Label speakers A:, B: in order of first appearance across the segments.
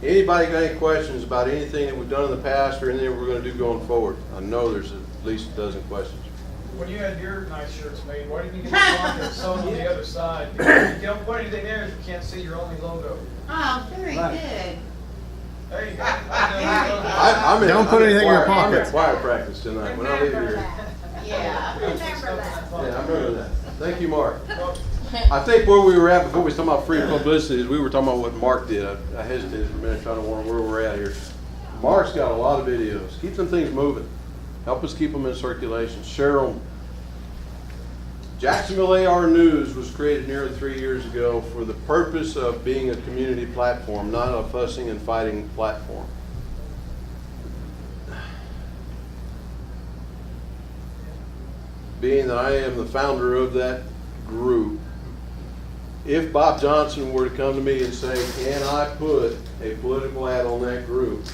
A: Anybody got any questions about anything that we've done in the past or anything we're going to do going forward? I know there's at least a dozen questions.
B: When you had your nice shirts made, why didn't you get the pocket sewn on the other side? You don't put anything there if you can't see your only logo.
C: Oh, very good.
B: There you go.
D: Don't put anything in your
A: I'm
D: pocket.
A: at choir practice tonight when I leave
C: Remember
A: here.
C: that. Yeah, remember that.
A: Yeah, I remember that. Thank you, Mark. I think where we were at before we talking about free publicity is we were talking about what Mark did. I hesitated for a minute trying to wonder where we're at here. Mark's got a lot of videos. Keep them things moving. Help us keep them in circulation. Share them. Jacksonville AR News was created nearly 3 years ago for the purpose of being a community platform, not a fussing and fighting platform. Being that I am the founder of that group, if Bob Johnson were to come to me and say, can I put a political ad on that group?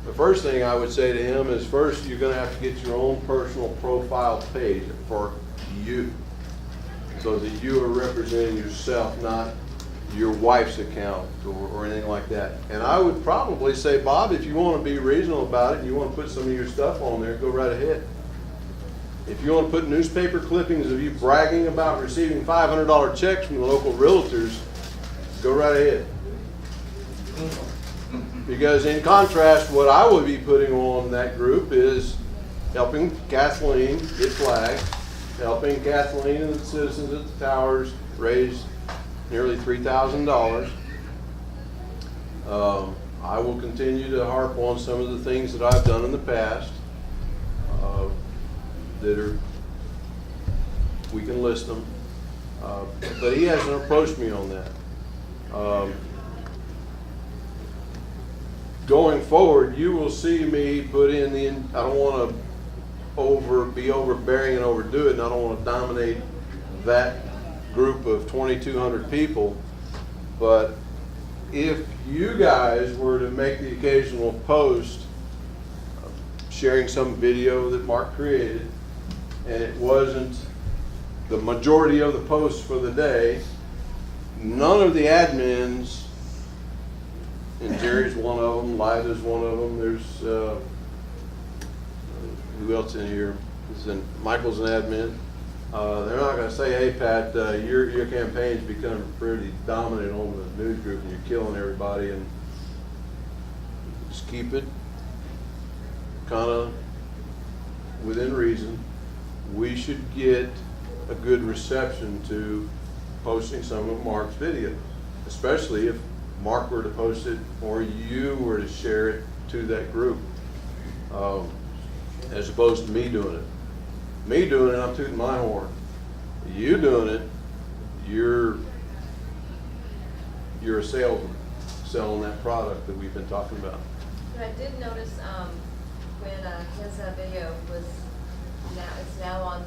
A: The first thing I would say to him is, first, you're going to have to get your own personal profile page for you, so that you are representing yourself, not your wife's account or anything like that. And I would probably say, Bob, if you want to be reasonable about it and you want to put some of your stuff on there, go right ahead. If you want to put newspaper clippings of you bragging about receiving $500 checks from the local realtors, go right ahead. Because in contrast, what I would be putting on that group is helping Kathleen get flagged, helping Kathleen and the citizens at the towers raise nearly $3,000. I will continue to harp on some of the things that I've done in the past that are, we can list them, but he hasn't approached me on that. Going forward, you will see me put in the, I don't want to be overbearing and overdo it, and I don't want to dominate that group of 2,200 people, but if you guys were to make the occasional post sharing some video that Mark created, and it wasn't the majority of the posts for the day, none of the admins, and Jerry's one of them, Lida's one of them, there's who else in here? Michael's an admin. They're not going to say, hey Pat, your campaign's becoming pretty dominant on the news group and you're killing everybody, and just keep it kind of within reason. We should get a good reception to posting some of Mark's videos, especially if Mark were to post it or you were to share it to that group, as opposed to me doing it. Me doing it, I'm tooting my horn. You doing it, you're a salesman selling that product that we've been talking about.
E: And I did notice when his video was it's now on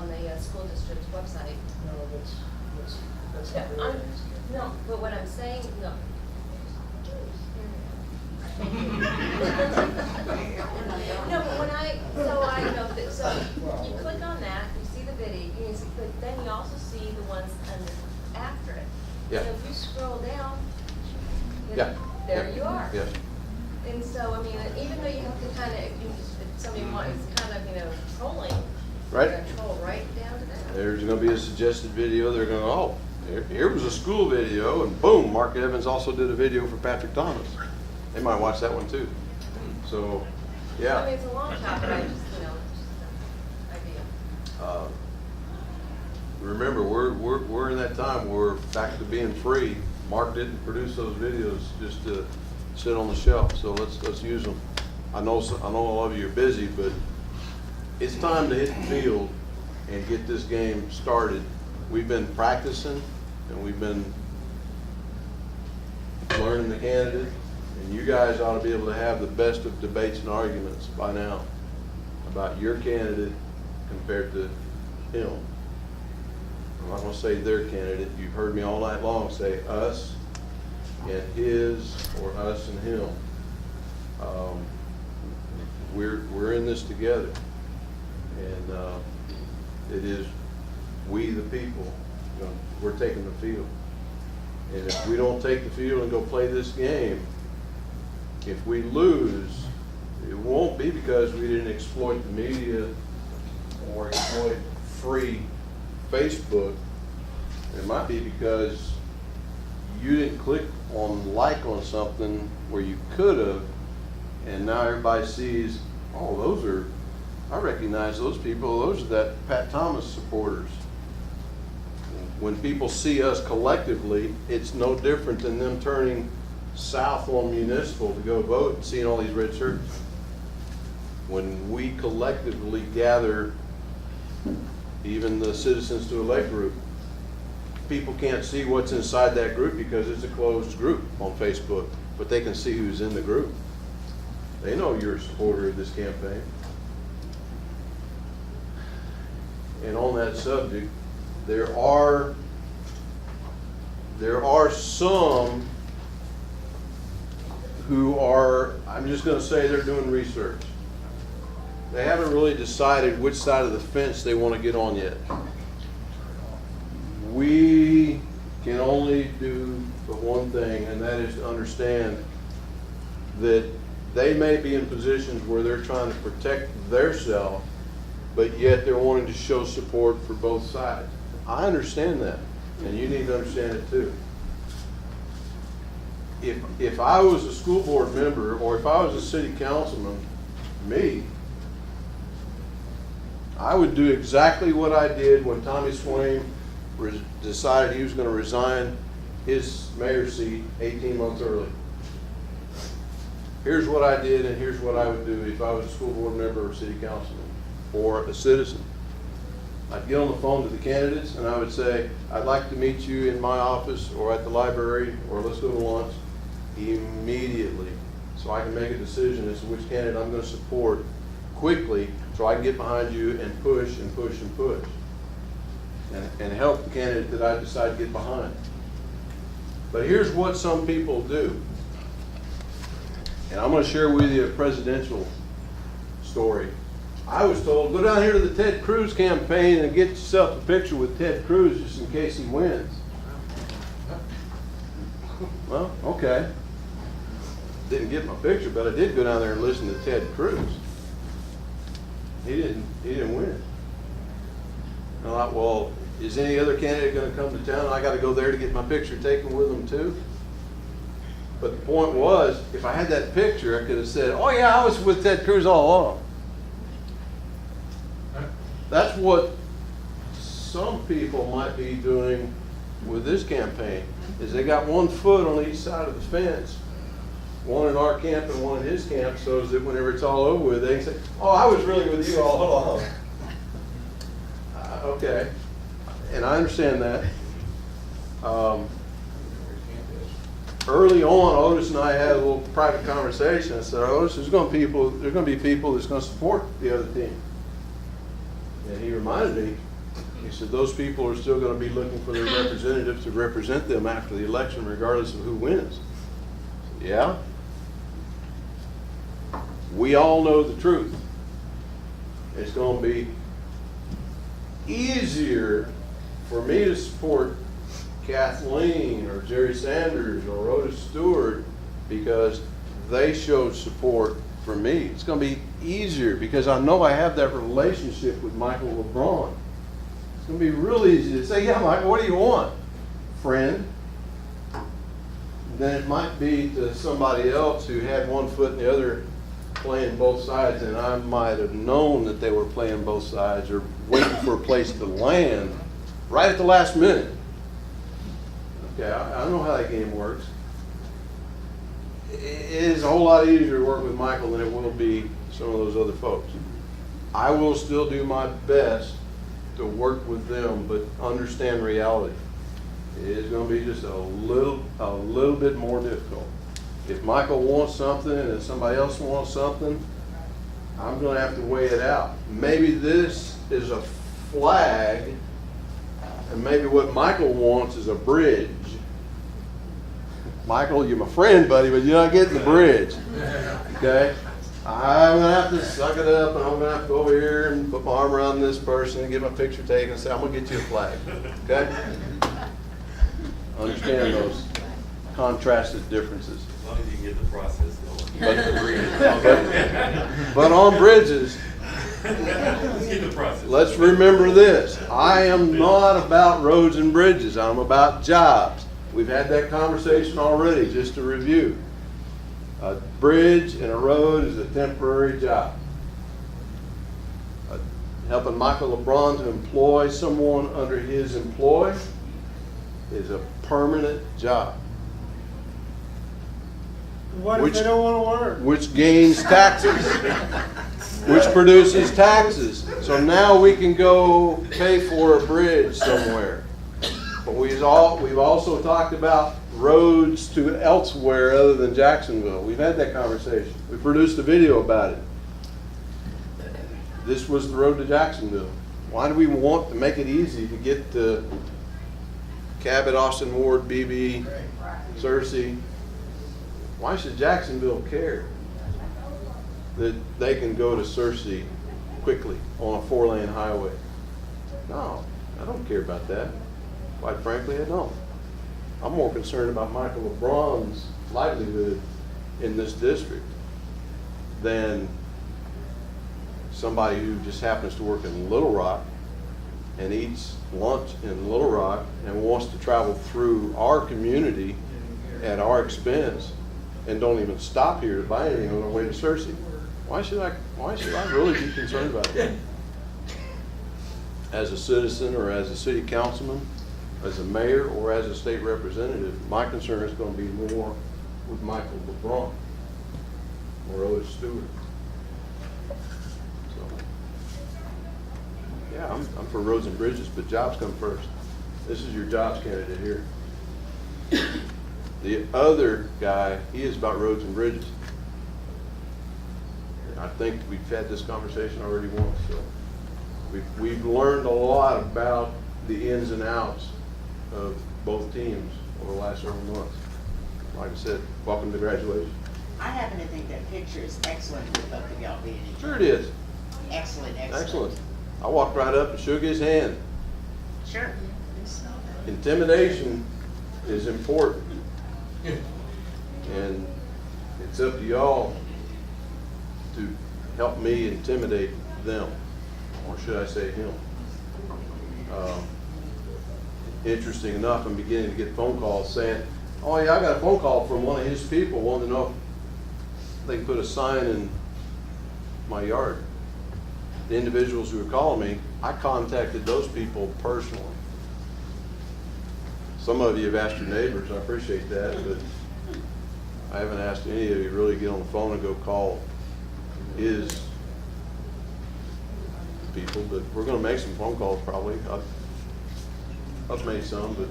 E: the school district's website.
B: No, that's not
E: Yeah,
B: really.
E: no, but what I'm saying, no. No, but when I know that, so you click on that, you see the video, you see, but then you also see the ones after it.
A: Yeah.
E: So if you scroll down,
A: Yeah.
E: there
A: Yeah.
E: you are.
A: Yes.
E: And so, I mean, even though you have to kind of, if somebody wants kind of, trolling,
A: Right.
E: you're gonna troll right down to that.
A: There's going to be a suggested video. They're going to, oh, here was a school video, and boom, Mark Evans also did a video for Patrick Thomas. They might watch that one too. So,
E: I
A: yeah.
E: mean, it's a long shot, but I just, just an idea.
A: Remember, we're in that time where we're back to being free. Mark didn't produce those videos just to sit on the shelf, so let's use them. I know all of you are busy, but it's time to hit the field and get this game started. We've been practicing and we've been learning the candidate, and you guys ought to be able to have the best of debates and arguments by now about your candidate compared to him. I'm not going to say their candidate. You've heard me all night long say us and his, or us and him. We're in this together, and it is we the people. We're taking the field, And if we don't take the field and go play this game, if we lose, it won't be because we didn't exploit the media or exploit free Facebook. It might be because you didn't click on like on something where you could have, and now everybody sees, oh, those are, I recognize those people, those are that Pat Thomas supporters. When people see us collectively, it's no different than them turning south on Municipal to go vote and seeing all these red shirts. When we collectively gather, even the Citizens to Elect group, people can't see what's inside that group because it's a closed group on Facebook, but they can see who's in the group. They know you're a supporter of this campaign. And on that subject, there are some who are, I'm just going to say they're doing research. They haven't really decided which side of the fence they want to get on yet. We can only do the one thing, and that is to understand that they may be in positions where they're trying to protect theirself, but yet they're wanting to show support for both sides. I understand that, and you need to understand it too. If I was a school board member, or if I was a city councilman, I would do exactly what I did when Tommy Swain decided he was going to resign his mayor's seat 18 months early. Here's what I did, and here's what I would do if I was a school board member or city councilman or a citizen. I'd get on the phone to the candidates and I would say, I'd like to meet you in my office or at the library, or let's go to lunch immediately, so I can make a decision as to which candidate I'm going to support quickly, so I can get behind you and push and push and push and help the candidate that I decide to get behind. But here's what some people do. And I'm going to share with you a presidential story. I was told, go down here to the Ted Cruz campaign and get yourself a picture with Ted Cruz just in case he wins. Well, okay. Didn't get my picture, but I did go down there and listen to Ted Cruz. He didn't win. And I thought, well, is any other candidate going to come to town? I got to go there to get my picture taken with them too. But the point was, if I had that picture, I could have said, oh yeah, I was with Ted Cruz all along. That's what some people might be doing with this campaign, is they got one foot on each side of the fence, one in our camp and one in his camp, so that whenever it's all over with, they can say, oh, I was really with you all along. Okay, and I understand that. Early on, Otis and I had a little private conversation. I said, Otis, there's going to be people that's going to support the other team. And he reminded me, he said, those people are still going to be looking for their representatives to represent them after the election, regardless of who wins. Yeah? We all know the truth. It's going to be easier for me to support Kathleen or Jerry Sanders or Otis Stewart because they showed support for me. It's going to be easier because I know I have that relationship with Michael LeBron. It's going to be real easy to say, yeah, Michael, what do you want, friend? Then it might be to somebody else who had one foot in the other playing both sides, and I might have known that they were playing both sides or waiting for a place to land right at the last minute. Okay, I know how that game works. It is a whole lot easier to work with Michael than it will be some of those other folks. I will still do my best to work with them, but understand reality. It is going to be just a little bit more difficult. If Michael wants something and somebody else wants something, I'm going to have to weigh it out. Maybe this is a flag, and maybe what Michael wants is a bridge. Michael, you're my friend, buddy, but you're not getting the bridge. Okay? I'm going to have to suck it up, and I'm going to have to go over here and put my arm around this person and get my picture taken and say, I'm going to get you a flag. Okay? understand those contrasted differences.
F: As long as you can get the process going.
A: But on bridges,
F: Let's get the process.
A: let's remember this. I am not about roads and bridges. I'm about jobs. We've had that conversation already, just to review. A bridge and a road is a temporary job. Helping Michael LeBron to employ someone under his employ is a permanent job,
D: What if
A: Which-
D: they don't wanna work?
A: which gains taxes, which produces taxes. So now we can go pay for a bridge somewhere. But we've also talked about roads to elsewhere other than Jacksonville. We've had that conversation. We produced a video about it. This was the road to Jacksonville. Why do we want to make it easy to get to Cabot, Austin Ward, BB, Searcy? Why should Jacksonville care that they can go to Searcy quickly on a 4-lane highway? No, I don't care about that. Quite frankly, I don't. I'm more concerned about Michael LeBron's livelihood in this district than somebody who just happens to work in Little Rock and eats lunch in Little Rock and wants to travel through our community at our expense and don't even stop here to buy anything on their way to Searcy. Why should I really be concerned about that? As a citizen or as a city councilman, as a mayor or as a state representative, my concern is going to be more with Michael LeBron or Otis Stewart. So, yeah, I'm for roads and bridges, but jobs come first. This is your jobs candidate here. The other guy, he is about roads and bridges. I think we've had this conversation already once, so we've learned a lot about the ins and outs of both teams over the last several months. Like I said, welcome to graduation.
C: I happen to think that picture is excellent with both of y'all being in.
A: Sure it is.
C: Excellent, excellent.
A: Excellent. I walked right up and shook his hand.
C: Sure.
A: Intimidation is important. And it's up to y'all to help me intimidate them, or should I say him. Interesting enough, I'm beginning to get phone calls saying, oh yeah, I got a phone call from one of his people wanting to know if they can put a sign in my yard. The individuals who were calling me, I contacted those people personally. Some of you have asked your neighbors, I appreciate that, but I haven't asked any of you to really get on the phone and go call his people, but we're gonna make some phone calls probably. I've made some, but.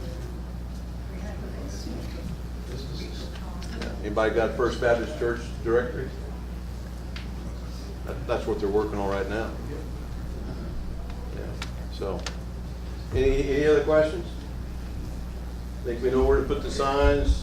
A: Anybody got First Baptist Church directory? That's what they're working on right now. Yeah, so, any other questions? Think we know where to put the signs?